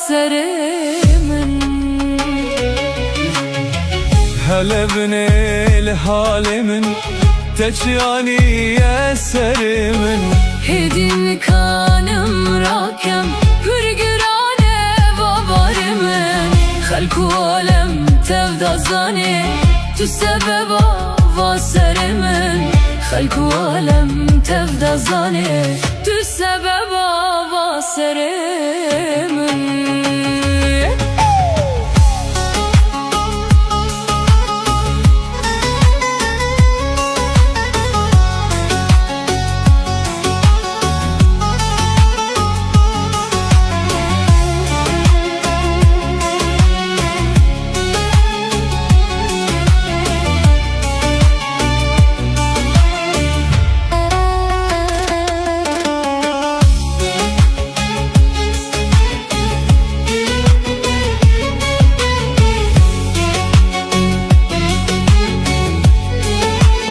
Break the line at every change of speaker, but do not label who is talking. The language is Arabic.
سرمن
هلا بنيل حالمن تجاني يا سرمن
هدين كانم راكم هرگرانه باورمن خلق و عالم تفدا زانه تو سببا واسرمن خلق و عالم تفدا زانه تو سببا واسرمن